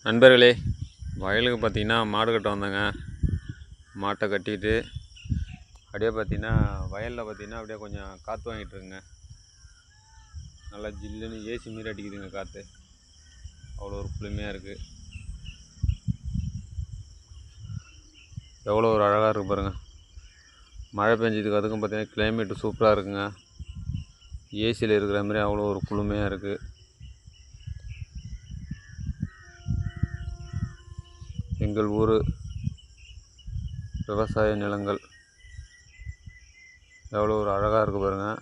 நண்பர்களே, வயலுக்கு பார்த்தீங்கன்னா மாடு கட்ட வந்தேங்க. மாட்டை கட்டிட்டு அப்படியே பார்த்தீங்கன்னா வயலில் பார்த்தீங்கன்னா அப்படியே கொஞ்சம் காற்று வாங்கிட்டு இருக்குங்க. நல்லா ஜில்லுன்னு ஏசி மாரி அடிக்குதுங்க காற்று. அவ்வளோ ஒரு குளுமையாக இருக்குது. எவ்வளோ ஒரு அழகாக இருக்குது பாருங்கள். மழை பெஞ்சதுக்கு அதுக்கும் பார்த்தீங்கன்னா கிளைமேட்டு சூப்பராக இருக்குங்க. ஏசியில் இருக்கிற மாதிரி அவ்வளோ ஒரு குளுமையாக இருக்குது. எங்கள் ஊர் விவசாய நிலங்கள் எவ்வளோ ஒரு அழகாக இருக்குது பாருங்கள்.